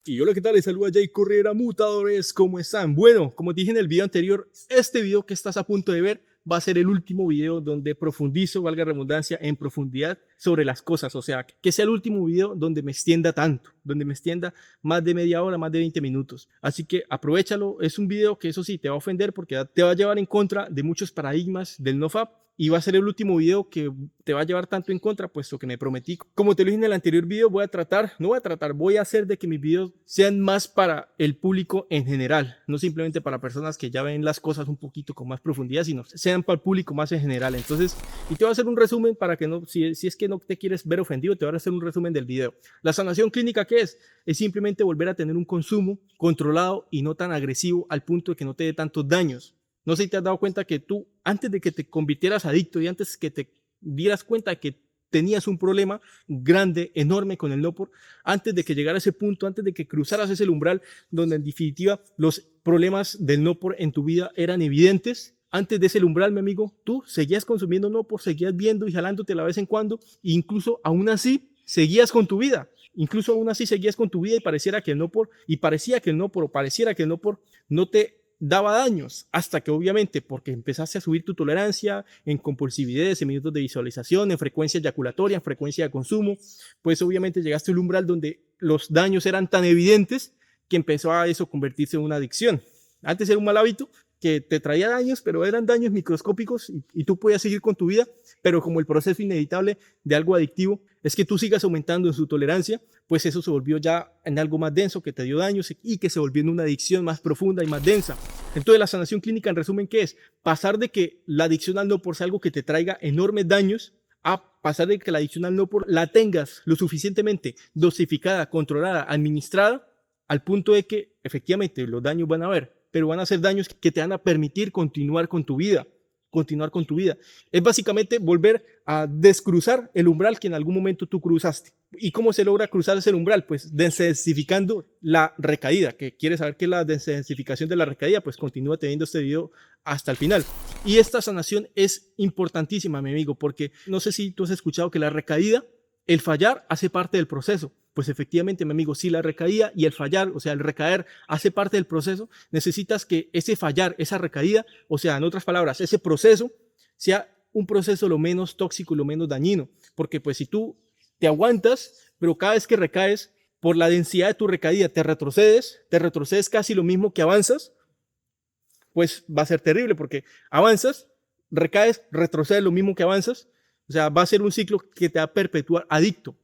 Y hola, ¿qué tal? Les saluda Jay Corriera, mutadores, ¿cómo están? Bueno, como dije en el video anterior, este video que estás a punto de ver va a ser el último video donde profundizo, valga la redundancia, en profundidad sobre las cosas. O sea, que sea el último video donde me extienda tanto, donde me extienda más de media hora, más de 20 minutos. Así que aprovéchalo. Es un video que eso sí te va a ofender porque te va a llevar en contra de muchos paradigmas del NoFap. Y va a ser el último video que te va a llevar tanto en contra, puesto que me prometí. Como te lo dije en el anterior video, voy a hacer de que mis videos sean más para el público en general, no simplemente para personas que ya ven las cosas un poquito con más profundidad, sino sean para el público más en general. Entonces, y te voy a hacer un resumen para que no, si es que no te quieres ver ofendido, te voy a hacer un resumen del video. La sanación clínica, ¿qué es? Es simplemente volver a tener un consumo controlado y no tan agresivo al punto de que no te dé tantos daños. No sé si te has dado cuenta que tú, antes de que te convirtieras adicto y antes que te dieras cuenta que tenías un problema grande, enorme con el NoPor, antes de que llegara a ese punto, antes de que cruzaras ese umbral donde en definitiva los problemas del NoPor en tu vida eran evidentes, antes de ese umbral, mi amigo, tú seguías consumiendo NoPor, seguías viendo y jalándote la vez en cuando, e incluso aún así seguías con tu vida. Incluso aún así seguías con tu vida y parecía que el NoPor no te daba daños, hasta que obviamente, porque empezaste a subir tu tolerancia en compulsividades, en minutos de visualización, en frecuencia eyaculatoria, en frecuencia de consumo, pues obviamente llegaste al umbral donde los daños eran tan evidentes que empezó a eso convertirse en una adicción. Antes era un mal hábito que te traía daños, pero eran daños microscópicos y tú podías seguir con tu vida, pero como el proceso inevitable de algo adictivo es que tú sigas aumentando en su tolerancia, pues eso se volvió ya en algo más denso que te dio daños y que se volvió en una adicción más profunda y más densa. Entonces la sanación clínica, en resumen, ¿qué es? Pasar de que la adicción al NoPor sea algo que te traiga enormes daños a pasar de que la adicción al NoPor la tengas lo suficientemente dosificada, controlada, administrada, al punto de que efectivamente los daños van a haber, pero van a ser daños que te van a permitir continuar con tu vida. Es básicamente volver a descruzar el umbral que en algún momento tú cruzaste. ¿Y cómo se logra cruzar ese umbral? Pues desintensificando la recaída. ¿Que quieres saber qué es la desintensificación de la recaída? Pues continúa teniendo este video hasta el final. Y esta sanación es importantísima, mi amigo, porque no sé si tú has escuchado que la recaída, el fallar, hace parte del proceso. Pues efectivamente, mi amigo, si la recaída y el fallar, o sea, el recaer hace parte del proceso, necesitas que ese fallar, esa recaída, o sea, en otras palabras, ese proceso sea un proceso lo menos tóxico y lo menos dañino. Porque pues si tú te aguantas, pero cada vez que recaes, por la densidad de tu recaída, te retrocedes casi lo mismo que avanzas, pues va a ser terrible porque avanzas, recaes, retrocedes lo mismo que avanzas. O sea, va a ser un ciclo que te va a perpetuar adicto,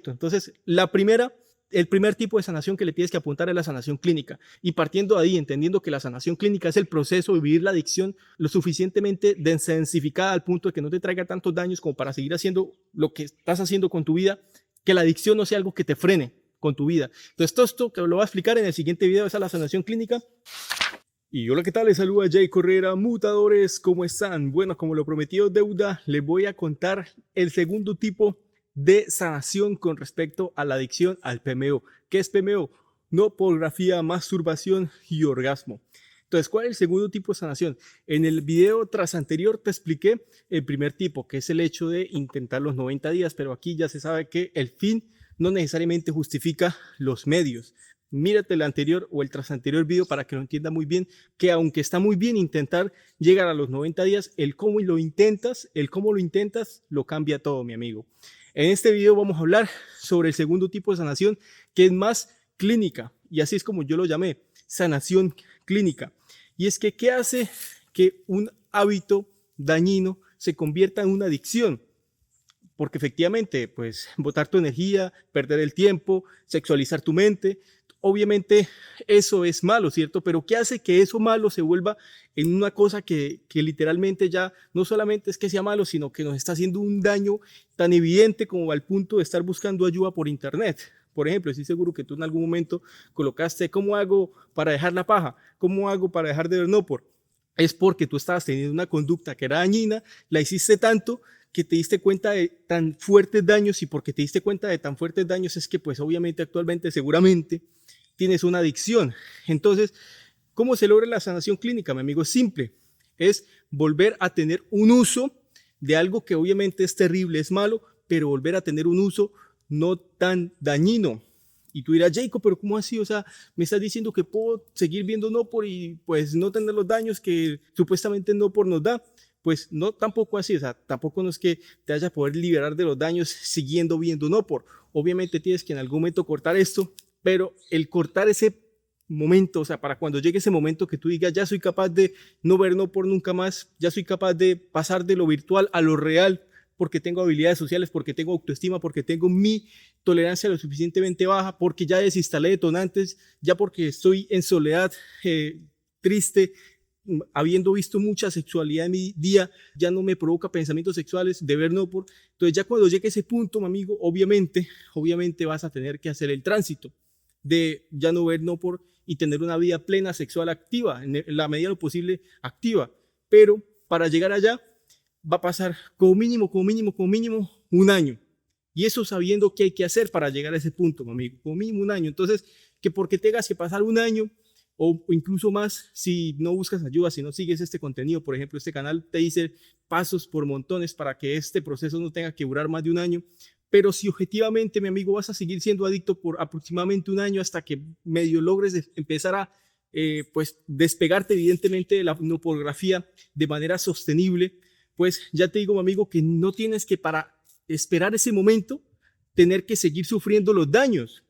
Entonces, el primer tipo de sanación que le tienes que apuntar es la sanación clínica. Y partiendo de ahí, entendiendo que la sanación clínica es el proceso de vivir la adicción lo suficientemente desintensificada al punto de que no te traiga tantos daños como para seguir haciendo lo que estás haciendo con tu vida, que la adicción no sea algo que te frene con tu vida. Entonces, todo esto que lo voy a explicar en el siguiente video, esa es la sanación clínica. Y hola, ¿qué tal? Les saluda Jay Corriera, mutadores, ¿cómo están? Bueno, como lo prometido deuda, les voy a contar el segundo tipo de sanación con respecto a la adicción al PMO. ¿Qué es PMO? No pornografía, masturbación y orgasmo. Entonces, ¿cuál es el segundo tipo de sanación? En el video tras anterior te expliqué el primer tipo, que es el hecho de intentar los 90 días, pero aquí ya se sabe que el fin no necesariamente justifica los medios. Mírate el anterior o el tras anterior video para que lo entienda muy bien, que aunque está muy bien intentar llegar a los 90 días, el cómo lo intentas, lo cambia todo, mi amigo. En este video vamos a hablar sobre el segundo tipo de sanación, que es más clínica, y así es como yo lo llamé, sanación clínica. Y es que, ¿qué hace que un hábito dañino se convierta en una adicción? Porque efectivamente, pues, botar tu energía, perder el tiempo, sexualizar tu mente, obviamente eso es malo, ¿cierto? Pero ¿qué hace que eso malo se vuelva en una cosa que literalmente ya no solamente es que sea malo, sino que nos está haciendo un daño tan evidente como al punto de estar buscando ayuda por internet? Por ejemplo, estoy seguro que tú en algún momento colocaste, ¿cómo hago para dejar la paja? ¿Cómo hago para dejar de ver NoPor? Es porque tú estabas teniendo una conducta que era dañina, la hiciste tanto que te diste cuenta de tan fuertes daños, y porque te diste cuenta de tan fuertes daños es que pues obviamente actualmente seguramente tienes una adicción. Entonces, ¿cómo se logra la sanación clínica, mi amigo? Es simple, es volver a tener un uso de algo que obviamente es terrible, es malo, pero volver a tener un uso no tan dañino. Y tú dirás, Jacob, pero ¿cómo así? O sea, me estás diciendo que puedo seguir viendo no por y pues no tener los daños que supuestamente no por nos da. Pues no, tampoco así, o sea, tampoco no es que te vayas a poder liberar de los daños siguiendo viendo no por. Obviamente tienes que en algún momento cortar esto, pero el cortar ese momento, o sea, para cuando llegue ese momento que tú digas, ya soy capaz de no ver no por nunca más, ya soy capaz de pasar de lo virtual a lo real, porque tengo habilidades sociales, porque tengo autoestima, porque tengo mi tolerancia lo suficientemente baja, porque ya desinstalé detonantes, ya porque estoy en soledad, triste, habiendo visto mucha sexualidad en mi día, ya no me provoca pensamientos sexuales de ver no por. Entonces ya cuando llegue ese punto, mi amigo, obviamente vas a tener que hacer el tránsito de ya no ver no por y tener una vida plena sexual activa, en la medida de lo posible activa. Pero para llegar allá va a pasar como mínimo un año. Y eso sabiendo qué hay que hacer para llegar a ese punto, mi amigo, como mínimo un año. Entonces, que porque tengas que pasar un año o incluso más si no buscas ayuda, si no sigues este contenido, por ejemplo, este canal te dice pasos por montones para que este proceso no tenga que durar más de un año, pero si objetivamente, mi amigo, vas a seguir siendo adicto por aproximadamente un año hasta que medio logres empezar a pues despegarte evidentemente de la pornografía de manera sostenible, pues ya te digo, mi amigo, que no tienes que para esperar ese momento tener que seguir sufriendo los daños.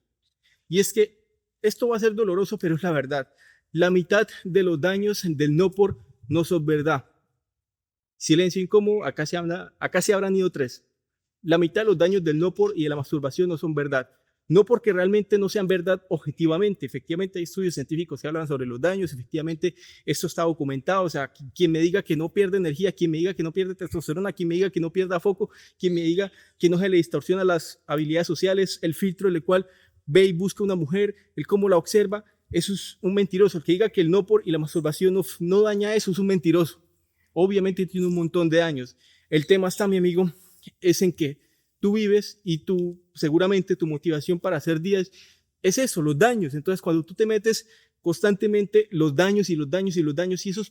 Y es que esto va a ser doloroso, pero es la verdad. La mitad de los daños del no por no son verdad. Silencio incómodo, acá se habrán ido 3. La mitad de los daños del no por y de la masturbación no son verdad. No porque realmente no sean verdad objetivamente. Efectivamente hay estudios científicos que hablan sobre los daños. Efectivamente esto está documentado. O sea, quien me diga que no pierde energía, quien me diga que no pierde testosterona, quien me diga que no pierda foco, quien me diga que no se le distorsiona las habilidades sociales, el filtro en el cual ve y busca una mujer, el cómo la observa, eso es un mentiroso. El que diga que el no por y la masturbación no daña eso es un mentiroso. Obviamente tiene un montón de daños. El tema está, mi amigo, es en que tú vives y seguramente tu motivación para hacer días es eso, los daños. Entonces, cuando tú te metes constantemente los daños y eso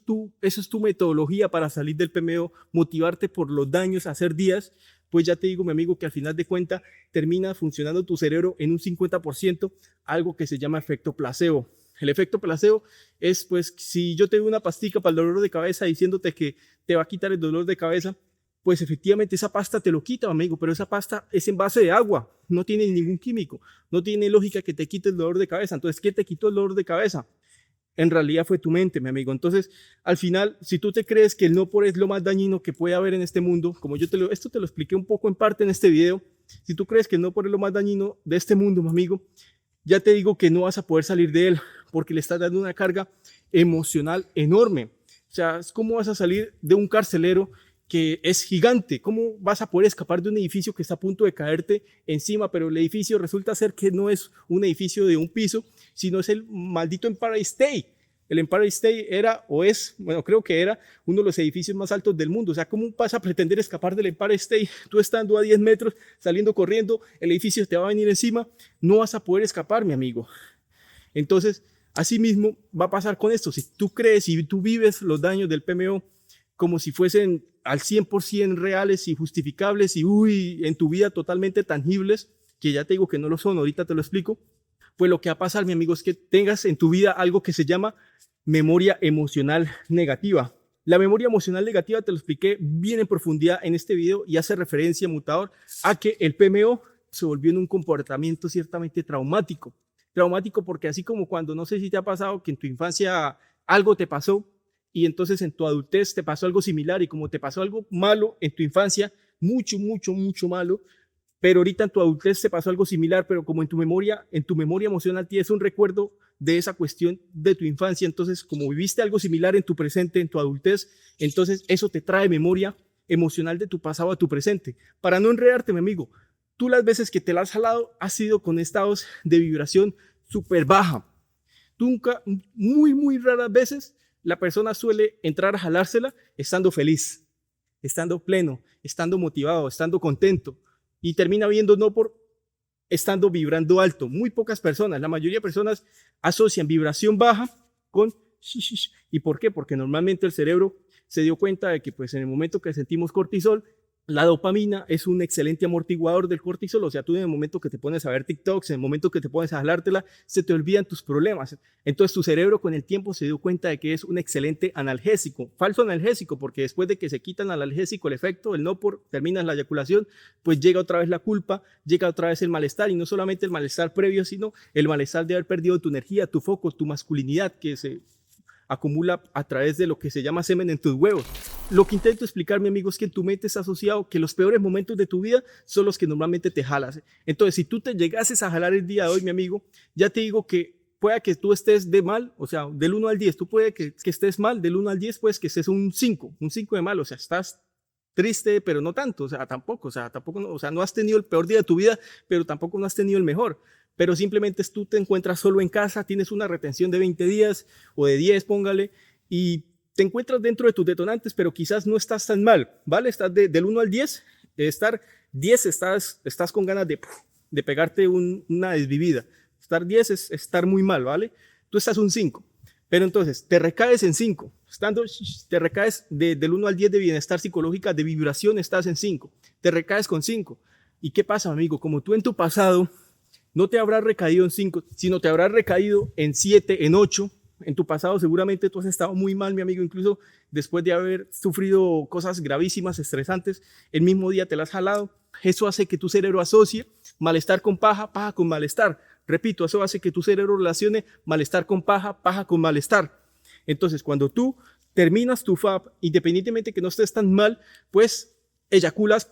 es tu metodología para salir del PMO, motivarte por los daños, hacer días, pues ya te digo, mi amigo, que al final de cuentas termina funcionando tu cerebro en un 50%, algo que se llama efecto placebo. El efecto placebo es, pues, si yo te doy una pastica para el dolor de cabeza diciéndote que te va a quitar el dolor de cabeza, pues efectivamente esa pasta te lo quita, amigo, pero esa pasta es en base de agua, no tiene ningún químico, no tiene lógica que te quite el dolor de cabeza. Entonces, ¿qué te quitó el dolor de cabeza? En realidad fue tu mente, mi amigo. Entonces, al final, si tú te crees que el no por es lo más dañino que puede haber en este mundo, como esto te lo expliqué un poco en parte en este video, si tú crees que el no por es lo más dañino de este mundo, mi amigo, ya te digo que no vas a poder salir de él porque le estás dando una carga emocional enorme. O sea, ¿cómo vas a salir de un carcelero que es gigante? ¿Cómo vas a poder escapar de un edificio que está a punto de caerte encima? Pero el edificio resulta ser que no es un edificio de un piso, sino es el maldito Empire State. El Empire State era o es, bueno, creo que era uno de los edificios más altos del mundo. O sea, ¿cómo vas a pretender escapar del Empire State? Tú estando a 10 metros, saliendo corriendo, el edificio te va a venir encima, no vas a poder escapar, mi amigo. Entonces, así mismo va a pasar con esto. Si tú crees y tú vives los daños del PMO como si fuesen al 100% reales y justificables y en tu vida totalmente tangibles, que ya te digo que no lo son, ahorita te lo explico, pues lo que va a pasar, mi amigo, es que tengas en tu vida algo que se llama memoria emocional negativa. La memoria emocional negativa te lo expliqué bien en profundidad en este video y hace referencia, mutador, a que el PMO se volvió en un comportamiento ciertamente traumático. Traumático porque así como cuando, no sé si te ha pasado que en tu infancia algo te pasó y entonces en tu adultez te pasó algo similar y como te pasó algo malo en tu infancia, mucho malo, pero ahorita en tu adultez te pasó algo similar, pero como en tu memoria emocional tienes un recuerdo de esa cuestión de tu infancia, entonces como viviste algo similar en tu presente, en tu adultez, entonces eso te trae memoria emocional de tu pasado a tu presente. Para no enredarte, mi amigo, tú las veces que te la has jalado has sido con estados de vibración súper baja. Nunca, muy raras veces, la persona suele entrar a jalársela estando feliz, estando pleno, estando motivado, estando contento y termina viendo no por estando vibrando alto. Muy pocas personas, la mayoría de personas asocian vibración baja con ¿y por qué? Porque normalmente el cerebro se dio cuenta de que pues en el momento que sentimos cortisol, La dopamina es un excelente amortiguador del cortisol, o sea, tú en el momento que te pones a ver TikToks, en el momento que te pones a jalártela, se te olvidan tus problemas. Entonces tu cerebro con el tiempo se dio cuenta de que es un excelente analgésico, falso analgésico, porque después de que se quitan el analgésico, el efecto, el no por, terminas la eyaculación, pues llega otra vez la culpa, llega otra vez el malestar, y no solamente el malestar previo, sino el malestar de haber perdido tu energía, tu foco, tu masculinidad, que se acumula a través de lo que se llama semen en tus huevos. Lo que intento explicar, mi amigo, es que en tu mente está asociado que los peores momentos de tu vida son los que normalmente te jalas. Entonces, si tú te llegases a jalar el día de hoy, mi amigo, ya te digo que pueda que tú estés de mal, o sea, del 1 al 10, tú puede que estés mal, del 1 al 10, pues que estés un 5 de mal, o sea, estás triste, pero no tanto, o sea, tampoco, o sea, no has tenido el peor día de tu vida, pero tampoco no has tenido el mejor. Pero simplemente tú te encuentras solo en casa, tienes una retención de 20 días o de 10, póngale, y te encuentras dentro de tus detonantes, pero quizás no estás tan mal, ¿vale? Estás del 1 al 10, estar 10 estás con ganas de pegarte una desvivida. Estar 10 es estar muy mal, ¿vale? Tú estás un 5, pero entonces te recaes en 5, te recaes del 1 al 10 de bienestar psicológica, de vibración, estás en 5, te recaes con 5. ¿Y qué pasa, amigo? Como tú en tu pasado no te habrás recaído en 5, sino te habrás recaído en 7, en 8. En tu pasado seguramente tú has estado muy mal, mi amigo, incluso después de haber sufrido cosas gravísimas, estresantes, el mismo día te las has jalado. Eso hace que tu cerebro asocie malestar con paja, paja con malestar. Repito, eso hace que tu cerebro relacione malestar con paja, paja con malestar. Entonces, cuando tú terminas tu FAB, independientemente que no estés tan mal, pues eyaculas,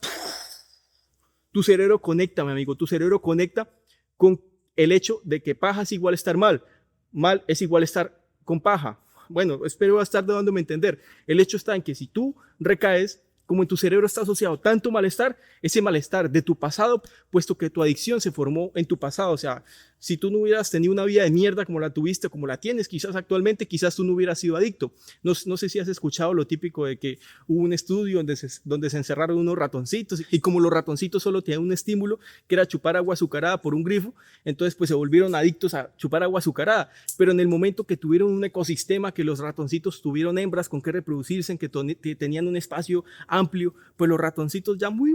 tu cerebro conecta, mi amigo, tu cerebro conecta con el hecho de que paja es igual a estar mal, mal es igual a estar con paja. Bueno, espero estar dándome a entender. El hecho está en que si tú recaes, como en tu cerebro está asociado tanto malestar, ese malestar de tu pasado, puesto que tu adicción se formó en tu pasado, o sea, si tú no hubieras tenido una vida de mierda como la tuviste, como la tienes, quizás actualmente, quizás tú no hubieras sido adicto. No sé si has escuchado lo típico de que hubo un estudio donde se encerraron unos ratoncitos y como los ratoncitos solo tenían un estímulo, que era chupar agua azucarada por un grifo, entonces pues se volvieron adictos a chupar agua azucarada. Pero en el momento que tuvieron un ecosistema, que los ratoncitos tuvieron hembras con que reproducirse, que tenían un espacio amplio, pues los ratoncitos ya muy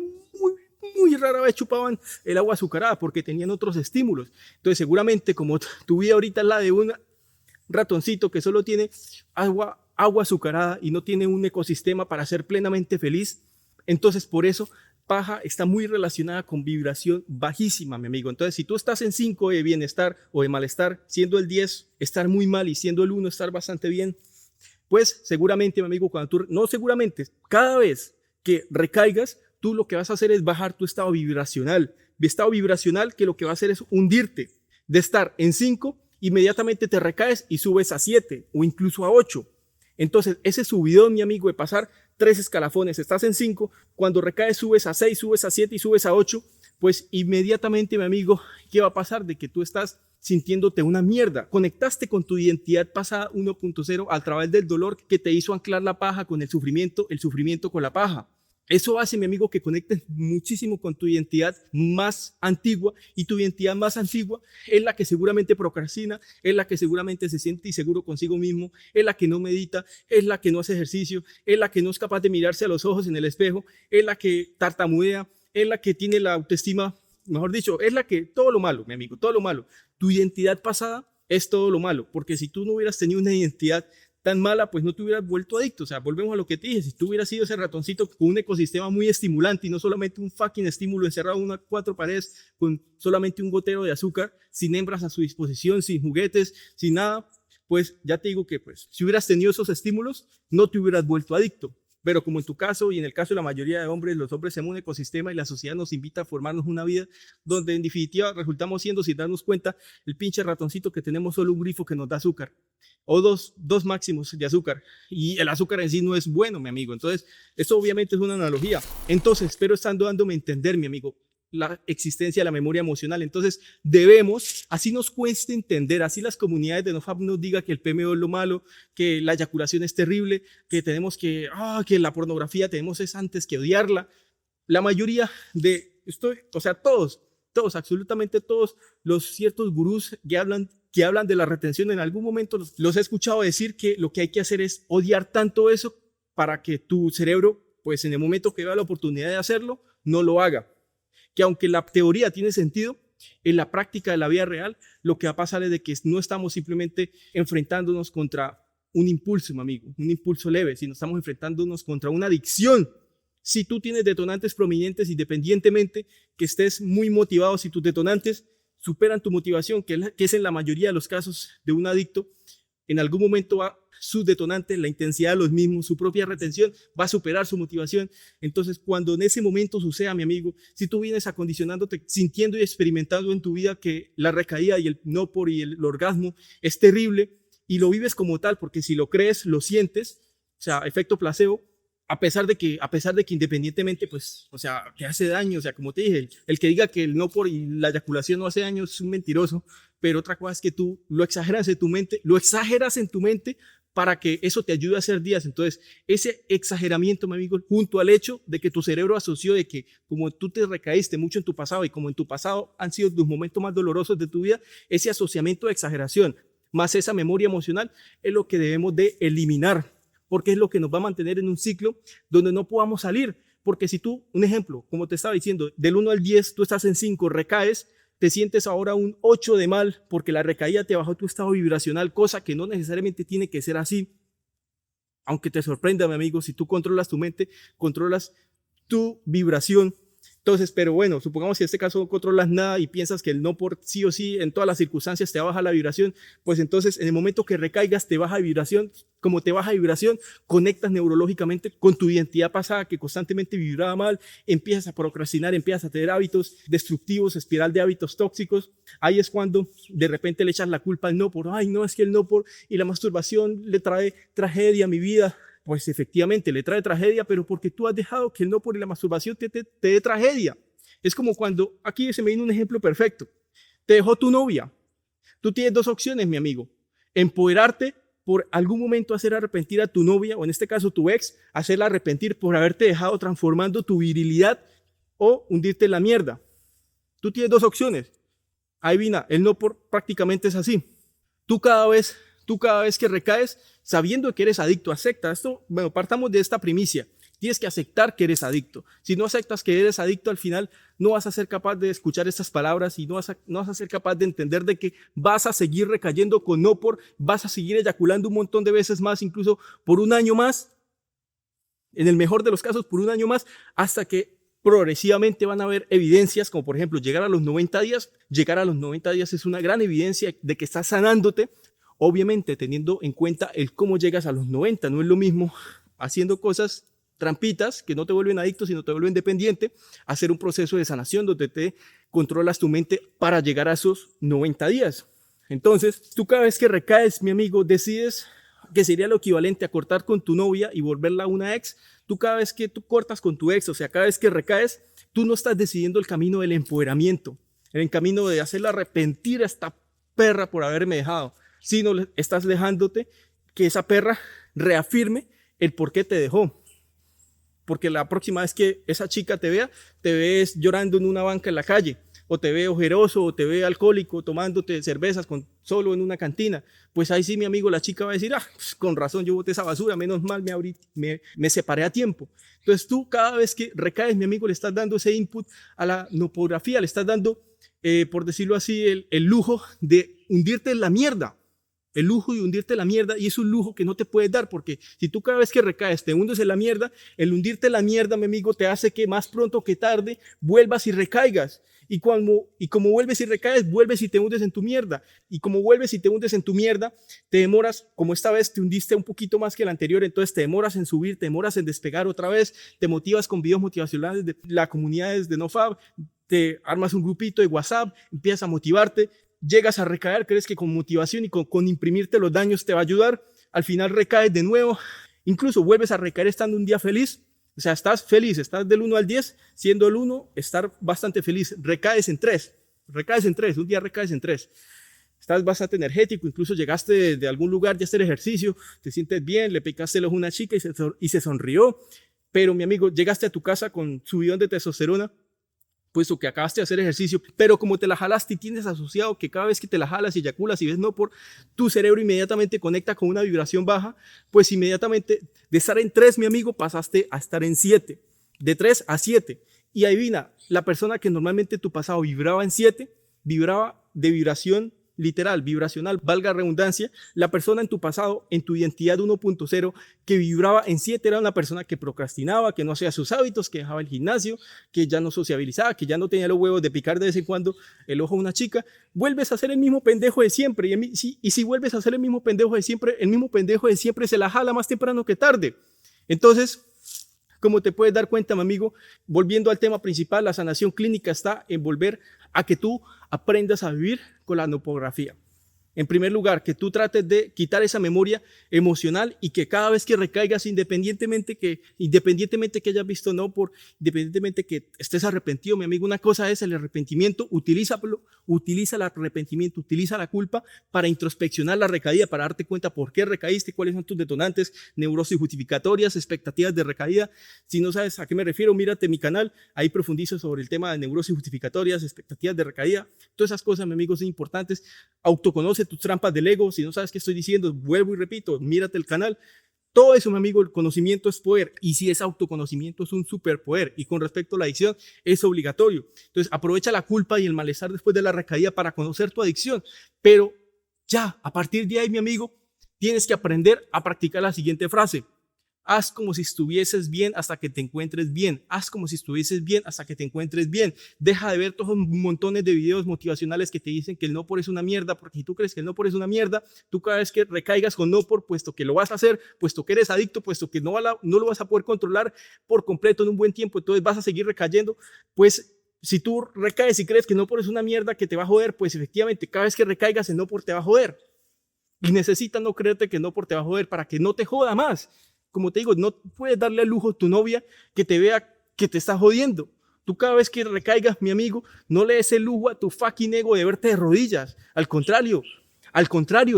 rara vez chupaban el agua azucarada porque tenían otros estímulos. Entonces seguramente como tu vida ahorita es la de un ratoncito que solo tiene agua azucarada y no tiene un ecosistema para ser plenamente feliz, entonces por eso paja está muy relacionada con vibración bajísima, mi amigo. Entonces si tú estás en 5 de bienestar o de malestar, siendo el 10 estar muy mal y siendo el 1 estar bastante bien, pues seguramente, mi amigo, cada vez que recaigas, tú lo que vas a hacer es bajar tu estado vibracional. Estado vibracional que lo que va a hacer es hundirte. De estar en 5, inmediatamente te recaes y subes a 7 o incluso a 8. Entonces, ese subidón, mi amigo, de pasar 3 escalafones, estás en 5, cuando recaes subes a 6, subes a 7 y subes a 8, pues inmediatamente, mi amigo, ¿qué va a pasar? De que tú estás sintiéndote una mierda. Conectaste con tu identidad pasada 1.0 a través del dolor que te hizo anclar la paja con el sufrimiento con la paja. Eso hace, mi amigo, que conectes muchísimo con tu identidad más antigua, y tu identidad más antigua es la que seguramente procrastina, es la que seguramente se siente inseguro consigo mismo, es la que no medita, es la que no hace ejercicio, es la que no es capaz de mirarse a los ojos en el espejo, es la que tartamudea, es la que tiene la autoestima, mejor dicho, es la que, todo lo malo, mi amigo, todo lo malo. Tu identidad pasada es todo lo malo, porque si tú no hubieras tenido una identidad tan mala, pues no te hubieras vuelto adicto. O sea, volvemos a lo que te dije, si tú hubieras sido ese ratoncito con un ecosistema muy estimulante y no solamente un fucking estímulo encerrado en 4 paredes con solamente un gotero de azúcar, sin hembras a su disposición, sin juguetes, sin nada, pues ya te digo que pues si hubieras tenido esos estímulos, no te hubieras vuelto adicto. Pero como en tu caso y en el caso de la mayoría de hombres, los hombres somos un ecosistema y la sociedad nos invita a formarnos una vida donde en definitiva resultamos siendo, sin darnos cuenta, el pinche ratoncito que tenemos solo un grifo que nos da azúcar o dos máximos de azúcar, y el azúcar en sí no es bueno, mi amigo. Entonces, esto obviamente es una analogía. Entonces, espero estando dándome a entender, mi amigo, la existencia de la memoria emocional. Entonces, debemos, así nos cueste entender, así las comunidades de NoFap nos diga que el PMO es lo malo, que la eyaculación es terrible, que tenemos que la pornografía tenemos es antes que odiarla. La mayoría de todos, absolutamente todos los ciertos gurús que hablan de la retención, en algún momento los he escuchado decir que lo que hay que hacer es odiar tanto eso para que tu cerebro pues en el momento que vea la oportunidad de hacerlo, no lo haga. Que aunque la teoría tiene sentido, en la práctica de la vida real, lo que va a pasar es de que no estamos simplemente enfrentándonos contra un impulso, mi amigo, un impulso leve, sino estamos enfrentándonos contra una adicción. Si tú tienes detonantes prominentes, independientemente que estés muy motivado, si tus detonantes superan tu motivación, que es en la mayoría de los casos de un adicto, en algún momento va sus detonantes, la intensidad de los mismos, su propia retención va a superar su motivación. Entonces, cuando en ese momento suceda, mi amigo, si tú vienes acondicionándote, sintiendo y experimentando en tu vida que la recaída y el no por y el orgasmo es terrible y lo vives como tal, porque si lo crees, lo sientes, o sea, efecto placebo, a pesar de que independientemente, pues, o sea, te hace daño, o sea, como te dije, el que diga que el no por y la eyaculación no hace daño es un mentiroso, pero otra cosa es que tú lo exageras en tu mente para que eso te ayude a hacer días. Entonces, ese exageramiento, mi amigo, junto al hecho de que tu cerebro asoció de que como tú te recaíste mucho en tu pasado y como en tu pasado han sido los momentos más dolorosos de tu vida, ese asociamiento de exageración más esa memoria emocional es lo que debemos de eliminar, porque es lo que nos va a mantener en un ciclo donde no podamos salir. Porque si tú, un ejemplo, como te estaba diciendo, del 1 al 10, tú estás en 5, recaes, te sientes ahora un 8 de mal porque la recaída te bajó tu estado vibracional, cosa que no necesariamente tiene que ser así. Aunque te sorprenda, mi amigo, si tú controlas tu mente, controlas tu vibración. Entonces, pero bueno, supongamos que en este caso no controlas nada y piensas que el no por sí o sí en todas las circunstancias te baja la vibración, pues entonces en el momento que recaigas te baja vibración. Como te baja vibración, conectas neurológicamente con tu identidad pasada que constantemente vibraba mal, empiezas a procrastinar, empiezas a tener hábitos destructivos, espiral de hábitos tóxicos. Ahí es cuando de repente le echas la culpa al no por, ay, no, es que el no por y la masturbación le trae tragedia a mi vida. Pues efectivamente le trae tragedia, pero porque tú has dejado que el no por y la masturbación te dé tragedia. Es como cuando, aquí se me viene un ejemplo perfecto, te dejó tu novia. Tú tienes dos opciones, mi amigo, empoderarte por algún momento hacer arrepentir a tu novia, o en este caso tu ex, hacerla arrepentir por haberte dejado transformando tu virilidad o hundirte en la mierda. Tú tienes dos opciones. Adivina, el no por prácticamente es así. Tú cada vez que recaes, sabiendo que eres adicto, acepta esto. Bueno, partamos de esta primicia. Tienes que aceptar que eres adicto. Si no aceptas que eres adicto, al final no vas a ser capaz de escuchar estas palabras y no vas a ser capaz de entender de que vas a seguir recayendo con no por, vas a seguir eyaculando un montón de veces más, incluso por un año más, en el mejor de los casos, por un año más, hasta que progresivamente van a haber evidencias, como por ejemplo llegar a los 90 días. Llegar a los 90 días es una gran evidencia de que estás sanándote, obviamente teniendo en cuenta el cómo llegas a los 90. No es lo mismo haciendo cosas trampitas que no te vuelven adicto, sino te vuelven dependiente, hacer un proceso de sanación donde te controlas tu mente para llegar a esos 90 días. Entonces, tú cada vez que recaes, mi amigo, decides que sería lo equivalente a cortar con tu novia y volverla una ex. Tú cada vez que tú cortas con tu ex, o sea, cada vez que recaes, tú no estás decidiendo el camino del empoderamiento, el camino de hacerla arrepentir a esta perra por haberme dejado, sino estás dejándote que esa perra reafirme el por qué te dejó. Porque la próxima vez que esa chica te vea, te ves llorando en una banca en la calle, o te ve ojeroso, o te ve alcohólico, tomándote cervezas solo en una cantina. Pues ahí sí, mi amigo, la chica va a decir, pues con razón, yo boté esa basura, menos mal me separé a tiempo. Entonces tú cada vez que recaes, mi amigo, le estás dando ese input a la nopografía, le estás dando, por decirlo así, el lujo de hundirte en la mierda. El lujo de hundirte en la mierda, y es un lujo que no te puedes dar, porque si tú cada vez que recaes te hundes en la mierda, el hundirte en la mierda, mi amigo, te hace que más pronto que tarde vuelvas y recaigas. Y como vuelves y recaes, vuelves y te hundes en tu mierda. Y como vuelves y te hundes en tu mierda, te demoras, como esta vez te hundiste un poquito más que la anterior, entonces te demoras en subir, te demoras en despegar otra vez, te motivas con videos motivacionales de la comunidad de NoFap, te armas un grupito de WhatsApp, empiezas a motivarte, llegas a recaer, crees que con motivación y con imprimirte los daños te va a ayudar, al final recaes de nuevo, incluso vuelves a recaer estando un día feliz, o sea, estás feliz, estás del 1 al 10, siendo el 1, estar bastante feliz, recaes en 3, un día recaes en 3, estás bastante energético, incluso llegaste de algún lugar de hacer ejercicio, te sientes bien, le picaste el ojo a una chica y se sonrió, pero mi amigo, llegaste a tu casa con subidón de testosterona, puesto que acabaste de hacer ejercicio, pero como te la jalaste y tienes asociado que cada vez que te la jalas y eyaculas y ves no por, tu cerebro inmediatamente conecta con una vibración baja, pues inmediatamente de estar en 3, mi amigo, pasaste a estar en 7, de 3 a 7. Y adivina, la persona que normalmente en tu pasado vibraba en 7, vibraba de vibración literal, vibracional, valga redundancia, la persona en tu pasado, en tu identidad 1.0, que vibraba en 7 era una persona que procrastinaba, que no hacía sus hábitos, que dejaba el gimnasio, que ya no sociabilizaba, que ya no tenía los huevos de picar de vez en cuando el ojo a una chica. Vuelves a ser el mismo pendejo de siempre, y si vuelves a ser el mismo pendejo de siempre se la jala más temprano que tarde. Entonces, como te puedes dar cuenta, mi amigo, volviendo al tema principal, la sanación clínica está en volver a que tú aprendas a vivir con la nopografía. En primer lugar, que tú trates de quitar esa memoria emocional y que cada vez que recaigas, independientemente que hayas visto independientemente que estés arrepentido, mi amigo, una cosa es el arrepentimiento, utiliza el arrepentimiento, utiliza la culpa para introspeccionar la recaída, para darte cuenta por qué recaíste, cuáles son tus detonantes, neurosis justificatorias, expectativas de recaída. Si no sabes a qué me refiero, mírate mi canal, ahí profundizo sobre el tema de neurosis justificatorias, expectativas de recaída. Todas esas cosas, mi amigo, son importantes. Autoconoce tus trampas del ego. Si no sabes qué estoy diciendo, vuelvo y repito, mírate el canal. Todo eso, mi amigo, el conocimiento es poder, y si es autoconocimiento es un superpoder, y con respecto a la adicción es obligatorio. Entonces aprovecha la culpa y el malestar después de la recaída para conocer tu adicción, pero ya a partir de ahí, mi amigo, tienes que aprender a practicar la siguiente frase: haz como si estuvieses bien hasta que te encuentres bien. Haz como si estuvieses bien hasta que te encuentres bien. Deja de ver todos los montones de videos motivacionales que te dicen que el no por es una mierda, porque si tú crees que el no por es una mierda, tú cada vez que recaigas con no por, puesto que lo vas a hacer, puesto que eres adicto, puesto que no lo vas a poder controlar por completo en un buen tiempo, entonces vas a seguir recayendo. Pues si tú recaes y crees que no por es una mierda que te va a joder, pues efectivamente cada vez que recaigas el no por te va a joder. Y necesitas no creerte que no por te va a joder para que no te joda más. Como te digo, no puedes darle el lujo a tu novia que te vea que te está jodiendo. Tú cada vez que recaigas, mi amigo, no le des el lujo a tu fucking ego de verte de rodillas. Al contrario,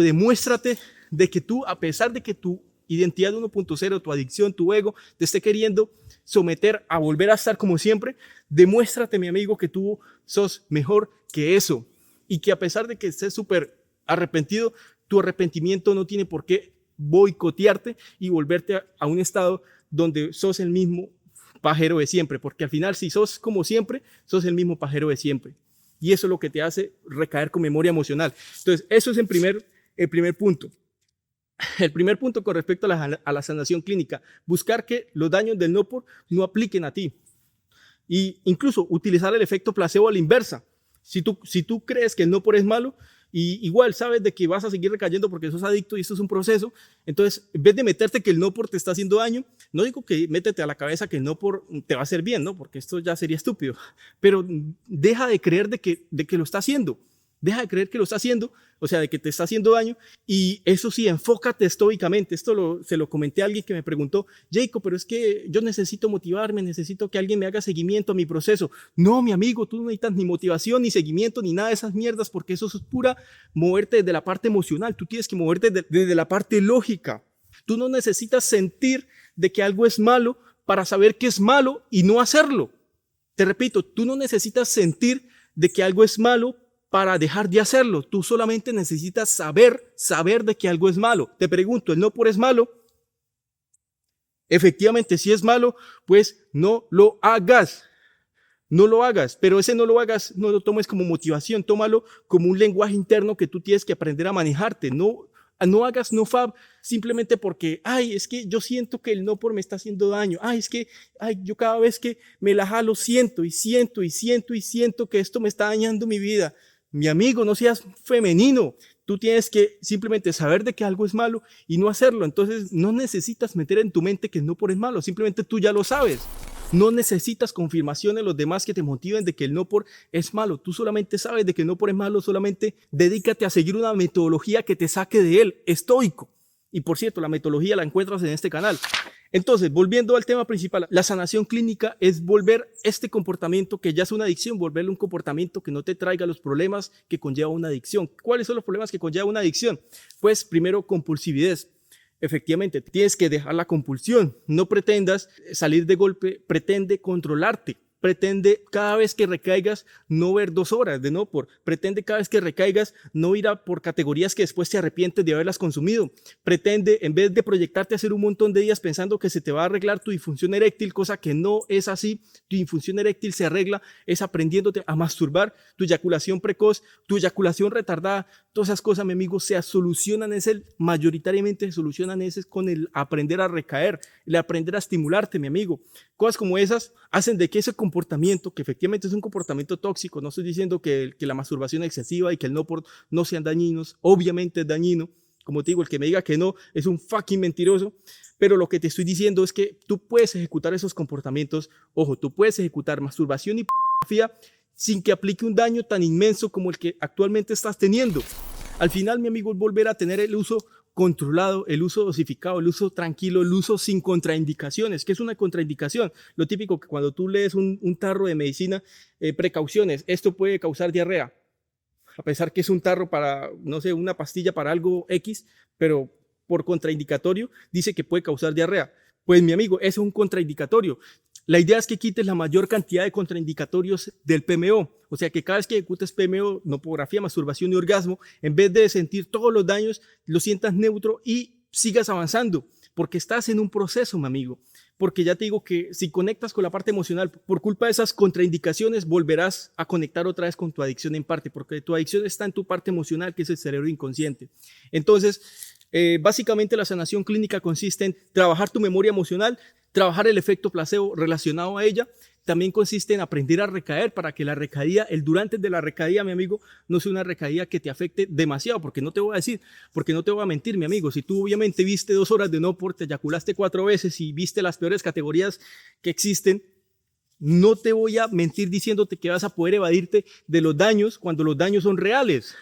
demuéstrate de que tú, a pesar de que tu identidad 1.0, tu adicción, tu ego, te esté queriendo someter a volver a estar como siempre, demuéstrate, mi amigo, que tú sos mejor que eso. Y que a pesar de que estés súper arrepentido, tu arrepentimiento no tiene por qué boicotearte y volverte a un estado donde sos el mismo pajero de siempre, porque al final si sos como siempre, sos el mismo pajero de siempre, y eso es lo que te hace recaer con memoria emocional. Entonces eso es el primer punto. El primer punto con respecto a la sanación clínica: buscar que los daños del no por no apliquen a ti, y incluso utilizar el efecto placebo a la inversa. Si tú crees que el no por es malo, y igual sabes de que vas a seguir recayendo porque sos adicto y esto es un proceso, entonces en vez de meterte que el no por te está haciendo daño, no digo que métete a la cabeza que el no por te va a hacer bien, ¿no? Porque esto ya sería estúpido, pero deja de creer de que lo está haciendo. Deja de creer que lo está haciendo, o sea, de que te está haciendo daño, y eso sí, enfócate estoicamente. Esto se lo comenté a alguien que me preguntó: Jacob, pero es que yo necesito motivarme, necesito que alguien me haga seguimiento a mi proceso. No, mi amigo, tú no necesitas ni motivación, ni seguimiento, ni nada de esas mierdas, porque eso es pura moverte desde la parte emocional. Tú tienes que moverte desde la parte lógica. Tú no necesitas sentir de que algo es malo para saber que es malo y no hacerlo. Te repito, tú no necesitas sentir de que algo es malo para dejar de hacerlo. Tú solamente necesitas saber de que algo es malo. Te pregunto, ¿el no por es malo? Efectivamente, si es malo, pues no lo hagas. No lo hagas, pero ese no lo hagas, no lo tomes como motivación, tómalo como un lenguaje interno que tú tienes que aprender a manejarte. No hagas no fab simplemente porque, es que yo siento que el no por me está haciendo daño. Yo cada vez que me la jalo siento que esto me está dañando mi vida. Mi amigo, no seas femenino. Tú tienes que simplemente saber de que algo es malo y no hacerlo. Entonces no necesitas meter en tu mente que el no por es malo, simplemente tú ya lo sabes. No necesitas confirmación de los demás que te motiven de que el no por es malo. Tú solamente sabes de que el no por es malo, solamente dedícate a seguir una metodología que te saque de él, estoico. Y por cierto, la metodología la encuentras en este canal. Entonces, volviendo al tema principal, la sanación clínica es volver este comportamiento que ya es una adicción, volverle un comportamiento que no te traiga los problemas que conlleva una adicción. ¿Cuáles son los problemas que conlleva una adicción? Pues primero, compulsividad. Efectivamente, tienes que dejar la compulsión. No pretendas salir de golpe, pretende controlarte. pretende cada vez que recaigas no ver 2 horas de no por, pretende cada vez que recaigas no ir a por categorías que después te arrepientes de haberlas consumido, pretende en vez de proyectarte a hacer un montón de días pensando que se te va a arreglar tu disfunción eréctil, cosa que no es así. Tu disfunción eréctil se arregla es aprendiéndote a masturbar, tu eyaculación precoz, tu eyaculación retardada, todas esas cosas, mi amigo, mayoritariamente se solucionan con el aprender a recaer, el aprender a estimularte, mi amigo. Cosas como esas hacen de que ese comportamiento, que efectivamente es un comportamiento tóxico, no estoy diciendo que la masturbación excesiva y que el no por no sean dañinos, obviamente es dañino, como te digo, el que me diga que no es un fucking mentiroso, pero lo que te estoy diciendo es que tú puedes ejecutar esos comportamientos, ojo, tú puedes ejecutar masturbación y pornografía sin que aplique un daño tan inmenso como el que actualmente estás teniendo. Al final, mi amigo, es volver a tener el uso controlado, el uso dosificado, el uso tranquilo, el uso sin contraindicaciones. ¿Qué es una contraindicación? Lo típico que cuando tú lees un tarro de medicina, precauciones, esto puede causar diarrea, a pesar que es un tarro para, no sé, una pastilla para algo X, pero por contraindicatorio dice que puede causar diarrea. Pues mi amigo, eso es un contraindicatorio. La idea es que quites la mayor cantidad de contraindicatorios del PMO. O sea, que cada vez que ejecutes PMO, no pornografía, masturbación y orgasmo, en vez de sentir todos los daños, lo sientas neutro y sigas avanzando. Porque estás en un proceso, mi amigo. Porque ya te digo que si conectas con la parte emocional, por culpa de esas contraindicaciones, volverás a conectar otra vez con tu adicción en parte. Porque tu adicción está en tu parte emocional, que es el cerebro inconsciente. Entonces, básicamente la sanación clínica consiste en trabajar tu memoria emocional, trabajar el efecto placebo relacionado a ella. También consiste en aprender a recaer para que la recaída, el durante de la recaída, mi amigo, no sea una recaída que te afecte demasiado, porque no te voy a decir, porque no te voy a mentir, mi amigo, si tú obviamente viste 2 horas de no por, te eyaculaste 4 veces y viste las peores categorías que existen, no te voy a mentir diciéndote que vas a poder evadirte de los daños cuando los daños son reales.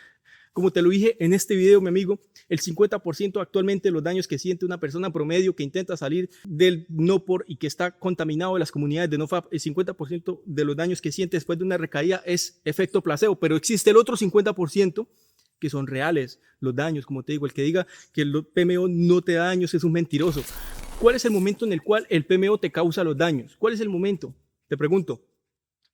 Como te lo dije en este video, mi amigo, el 50% actualmente de los daños que siente una persona promedio que intenta salir del no por y que está contaminado de las comunidades de NoFap, el 50% de los daños que siente después de una recaída es efecto placebo, pero existe el otro 50% que son reales, los daños, como te digo, el que diga que el PMO no te da daños es un mentiroso. ¿Cuál es el momento en el cual el PMO te causa los daños? ¿Cuál es el momento? Te pregunto.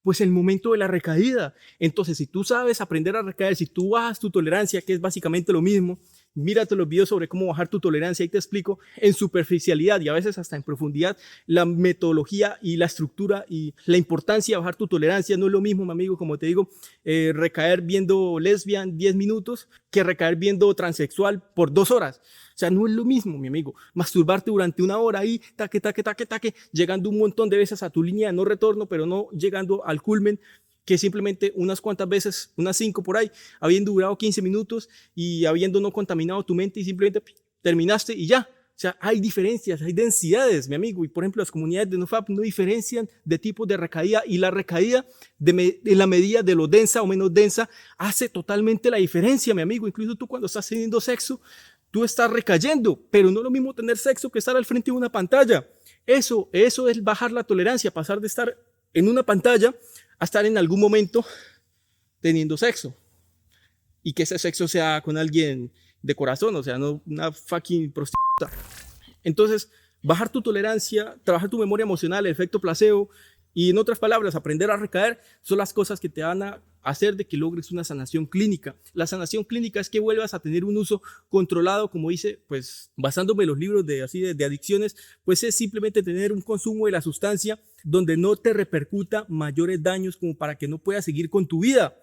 Pues el momento de la recaída. Entonces, si tú sabes aprender a recaer, si tú bajas tu tolerancia, que es básicamente lo mismo, mírate los videos sobre cómo bajar tu tolerancia y te explico en superficialidad y a veces hasta en profundidad la metodología y la estructura y la importancia de bajar tu tolerancia. No es lo mismo, mi amigo, como te digo, recaer viendo lesbian 10 minutos que recaer viendo transexual por 2 horas. O sea, no es lo mismo, mi amigo. Masturbarte durante 1 hora ahí, taque, taque, taque, taque, llegando un montón de veces a tu línea de no retorno, pero no llegando al culmen, que simplemente unas cuantas veces, unas 5 por ahí, habiendo durado 15 minutos y habiendo no contaminado tu mente y simplemente terminaste y ya. O sea, hay diferencias, hay densidades, mi amigo. Y por ejemplo, las comunidades de NoFap no diferencian de tipos de recaída y la recaída de la medida de lo densa o menos densa hace totalmente la diferencia, mi amigo. Incluso tú cuando estás teniendo sexo, tú estás recayendo, pero no es lo mismo tener sexo que estar al frente de una pantalla. Eso es bajar la tolerancia, pasar de estar en una pantalla a estar en algún momento teniendo sexo. Y que ese sexo sea con alguien de corazón, o sea, no una fucking prostituta. Entonces, bajar tu tolerancia, trabajar tu memoria emocional, el efecto placebo, y en otras palabras, aprender a recaer son las cosas que te van a hacer de que logres una sanación clínica. La sanación clínica es que vuelvas a tener un uso controlado, como dice, pues basándome en los libros de adicciones, pues es simplemente tener un consumo de la sustancia donde no te repercuta mayores daños como para que no puedas seguir con tu vida.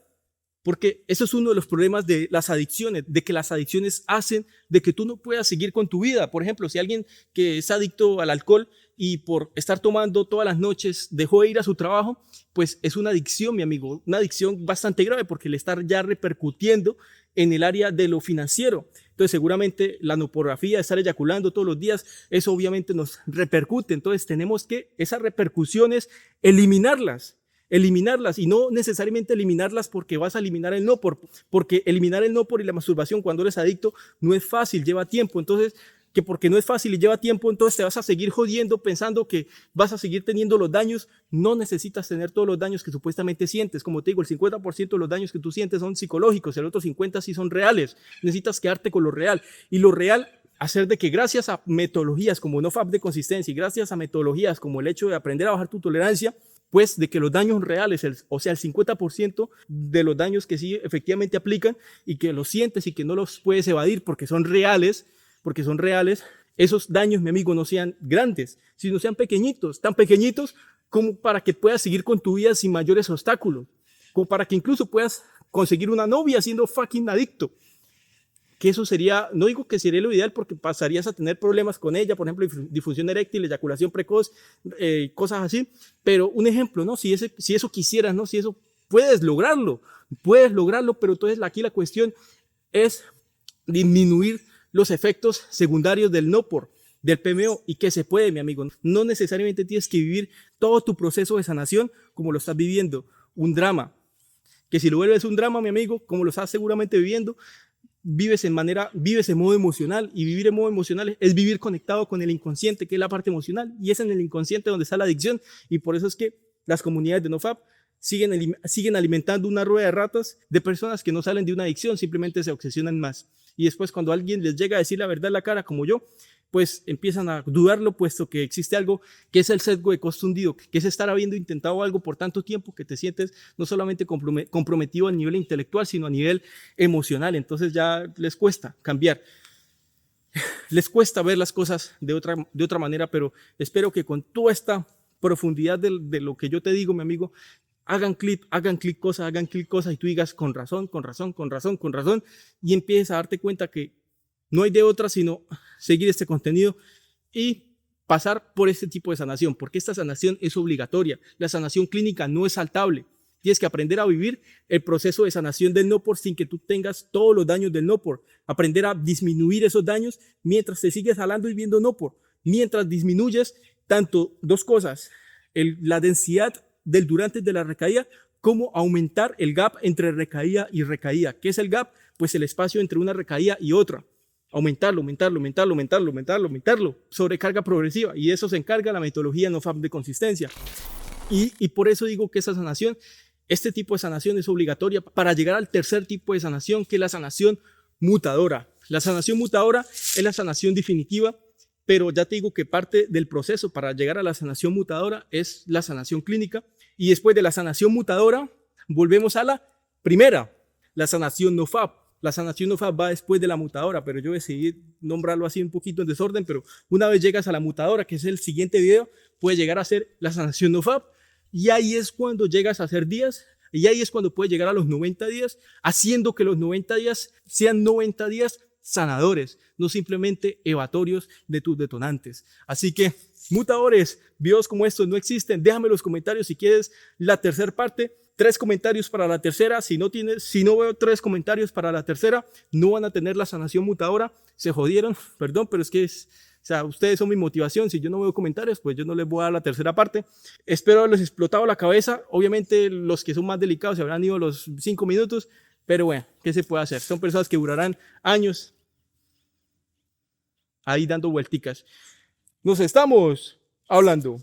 Porque eso es uno de los problemas de las adicciones, de que las adicciones hacen de que tú no puedas seguir con tu vida. Por ejemplo, si alguien que es adicto al alcohol y por estar tomando todas las noches dejó de ir a su trabajo, pues es una adicción, mi amigo, una adicción bastante grave porque le está ya repercutiendo en el área de lo financiero. Entonces seguramente la no pornografía, estar eyaculando todos los días, eso obviamente nos repercute. Entonces tenemos que esas repercusiones eliminarlas y no necesariamente eliminarlas porque vas a eliminar el no por, porque eliminar el no por y la masturbación cuando eres adicto no es fácil, lleva tiempo. Entonces, que porque no es fácil y lleva tiempo, entonces te vas a seguir jodiendo pensando que vas a seguir teniendo los daños. No necesitas tener todos los daños que supuestamente sientes. Como te digo, el 50% de los daños que tú sientes son psicológicos, el otro 50% sí son reales. Necesitas quedarte con lo real. Y lo real, hacer de que gracias a metodologías como NoFap de consistencia y gracias a metodologías como el hecho de aprender a bajar tu tolerancia, pues de que los daños reales, o sea, el 50% de los daños que sí efectivamente aplican y que los sientes y que no los puedes evadir porque son reales, esos daños, mi amigo, no sean grandes, sino sean pequeñitos, tan pequeñitos como para que puedas seguir con tu vida sin mayores obstáculos, como para que incluso puedas conseguir una novia siendo fucking adicto. Que eso sería, no digo que sería lo ideal porque pasarías a tener problemas con ella, por ejemplo, disfunción eréctil, eyaculación precoz, cosas así, pero un ejemplo, ¿no? Si eso quisieras, ¿no? Si eso puedes lograrlo, pero entonces aquí la cuestión es disminuir los efectos secundarios del del PMO, y que se puede, mi amigo. No necesariamente tienes que vivir todo tu proceso de sanación como lo estás viviendo, un drama, que si lo vuelves un drama, mi amigo, como lo estás seguramente viviendo, vives en modo emocional, y vivir en modo emocional es vivir conectado con el inconsciente, que es la parte emocional, y es en el inconsciente donde está la adicción, y por eso es que las comunidades de NoFap siguen alimentando una rueda de ratas de personas que no salen de una adicción, simplemente se obsesionan más. Y después cuando alguien les llega a decir la verdad en la cara, como yo, pues empiezan a dudarlo, puesto que existe algo que es el sesgo de costo hundido, que es estar habiendo intentado algo por tanto tiempo que te sientes no solamente comprometido a nivel intelectual, sino a nivel emocional. Entonces ya les cuesta cambiar, les cuesta ver las cosas de otra manera, pero espero que con toda esta profundidad de lo que yo te digo, mi amigo, hagan clic cosas, y tú digas con razón, y empieces a darte cuenta que no hay de otra sino seguir este contenido y pasar por este tipo de sanación, porque esta sanación es obligatoria. La sanación clínica no es saltable. Tienes que aprender a vivir el proceso de sanación del NOPOR sin que tú tengas todos los daños del NOPOR. Aprender a disminuir esos daños mientras te sigues jalando y viendo NOPOR. Mientras disminuyes tanto dos cosas, la densidad del durante de la recaída, como aumentar el gap entre recaída y recaída. ¿Qué es el gap? Pues el espacio entre una recaída y otra. Aumentarlo, sobrecarga progresiva, y eso se encarga la metodología NoFap de consistencia. Y por eso digo que esa sanación, este tipo de sanación es obligatoria para llegar al tercer tipo de sanación, que es la sanación mutadora. La sanación mutadora es la sanación definitiva, pero ya te digo que parte del proceso para llegar a la sanación mutadora es la sanación clínica, y después de la sanación mutadora volvemos a la primera, la sanación NoFap. La sanación NoFap va después de la mutadora, pero yo decidí nombrarlo así un poquito en desorden, pero una vez llegas a la mutadora, que es el siguiente video, puede llegar a ser la sanación NoFap, y ahí es cuando llegas a hacer días, y ahí es cuando puedes llegar a los 90 días, haciendo que los 90 días sean 90 días sanadores, no simplemente evatorios de tus detonantes. Así que, mutadores, videos como estos no existen. Déjame en los comentarios si quieres la tercera parte. 3 comentarios para la tercera. Si no veo 3 comentarios para la tercera, no van a tener la sanación mutadora. Se jodieron, perdón, pero es que ustedes son mi motivación. Si yo no veo comentarios, pues yo no les voy a dar la tercera parte. Espero haberles explotado la cabeza. Obviamente los que son más delicados se habrán ido los 5 minutos, pero bueno, ¿qué se puede hacer? Son personas que durarán años ahí dando vuelticas. Nos estamos hablando.